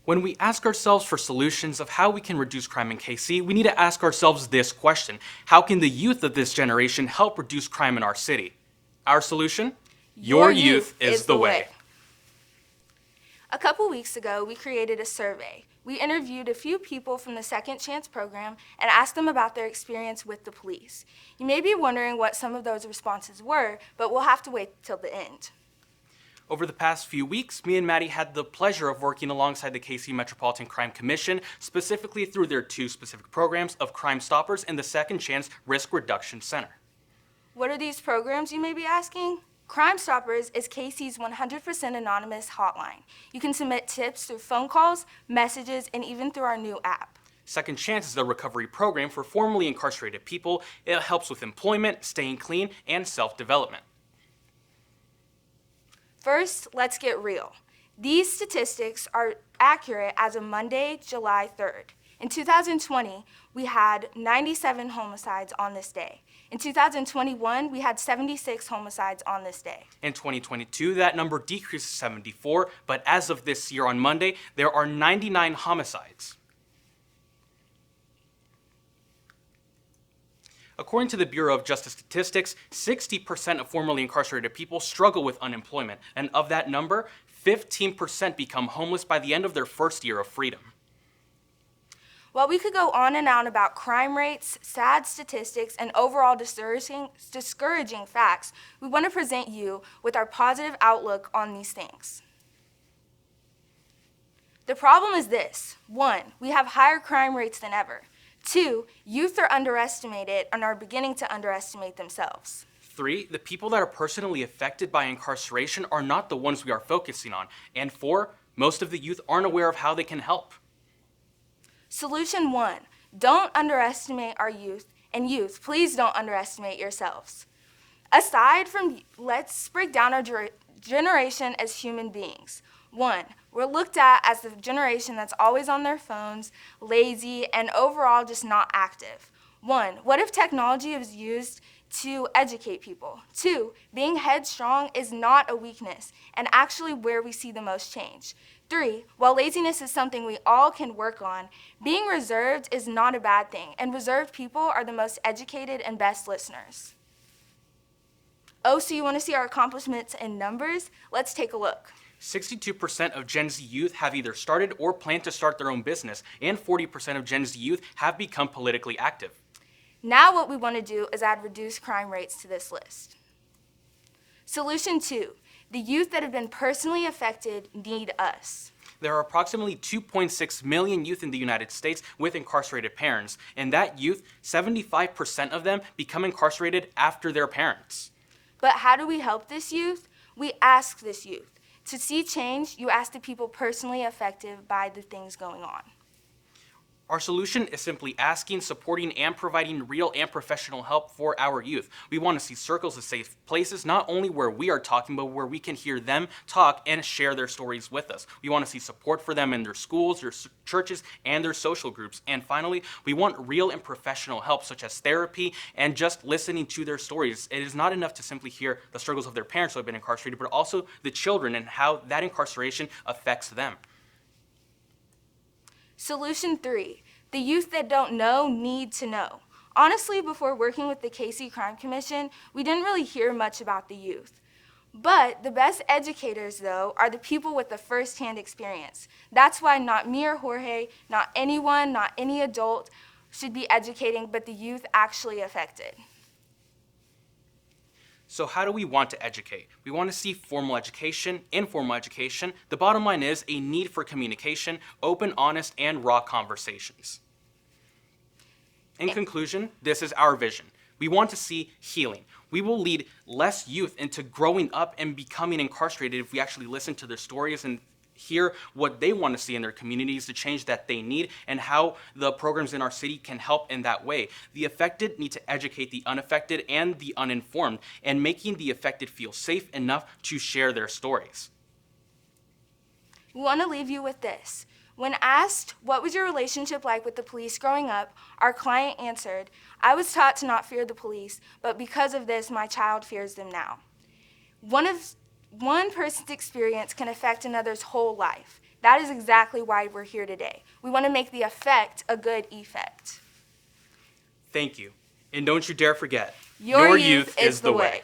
When we ask ourselves for solutions of how we can reduce crime in KC, we need to ask ourselves this question: how can the youth of this generation help reduce crime in our city? Our solution? Your youth is the way. A couple weeks ago, we created a survey. We interviewed a few people from the Second Chance program and asked them about their experience with the police. You may be wondering what some of those responses were, but we'll have to wait till the end. Over the past few weeks, me and Maddie had the pleasure of working alongside the KC Metropolitan Crime Commission, specifically through their two specific programs of Crime Stoppers and the Second Chance Risk Reduction Center. What are these programs, you may be asking? Crime Stoppers is KC's 100% anonymous hotline. You can submit tips through phone calls, messages, and even through our new app. Second Chance is the recovery program for formerly incarcerated people. It helps with employment, staying clean, and self-development. First, let's get real. These statistics are accurate as of Monday, July 3rd. In 2020, we had 97 homicides on this day. In 2021, we had 76 homicides on this day. In 2022, that number decreased to 74, but as of this year on Monday, there are 99 homicides. According to the Bureau of Justice Statistics, 60% of formerly incarcerated people struggle with unemployment, and of that number, 15% become homeless by the end of their first year of freedom. While we could go on and on about crime rates, sad statistics, and overall discouraging facts, we want to present you with our positive outlook on these things. The problem is this: 1, we have higher crime rates than ever. 2, youth are underestimated and are beginning to underestimate themselves. 3, the people that are personally affected by incarceration are not the ones we are focusing on. And 4, most of the youth aren't aware of how they can help. Solution 1, don't underestimate our youth, and youth, please don't underestimate yourselves. Aside from, let's break down our generation as human beings. 1, we're looked at as the generation that's always on their phones, lazy, and overall just not active. 1, what if technology is used to educate people? 2, being headstrong is not a weakness and actually where we see the most change. 3, while laziness is something we all can work on, being reserved is not a bad thing, and reserved people are the most educated and best listeners. Oh, so you want to see our accomplishments in numbers? Let's take a look. 62% of Gen Z youth have either started or plan to start their own business, and 40% of Gen Z youth have become politically active. Now what we want to do is add reduced crime rates to this list. Solution 2, the youth that have been personally affected need us. There are approximately 2.6 million youth in the United States with incarcerated parents, and that youth, 75% of them become incarcerated after their parents. But how do we help this youth? We ask this youth. To see change, you ask the people personally affected by the things going on. Our solution is simply asking, supporting, and providing real and professional help for our youth. We want to see circles of safe places, not only where we are talking, but where we can hear them talk and share their stories with us. We want to see support for them in their schools, their churches, and their social groups. And finally, we want real and professional help, such as therapy and just listening to their stories. It is not enough to simply hear the struggles of their parents who have been incarcerated, but also the children and how that incarceration affects them. Solution 3, the youth that don't know need to know. Honestly, before working with the KC Crime Commission, we didn't really hear much about the youth. But the best educators, though, are the people with the first-hand experience. That's why not me or Jorge, not anyone, not any adult should be educating, but the youth actually affected. So how do we want to educate? We want to see formal education, informal education. The bottom line is a need for communication, open, honest, and raw conversations. In conclusion, this is our vision. We want to see healing. We will lead less youth into growing up and becoming incarcerated if we actually listen to their stories and hear what they want to see in their communities, the change that they need, and how the programs in our city can help in that way. The affected need to educate the unaffected and the uninformed, and making the affected feel safe enough to share their stories. We want to leave you with this. When asked, what was your relationship like with the police growing up, our client answered, I was taught to not fear the police, but because of this, my child fears them now. One person's experience can affect another's whole life. That is exactly why we're here today. We want to make the effect a good effect. Thank you. And don't you dare forget, Your youth is the way.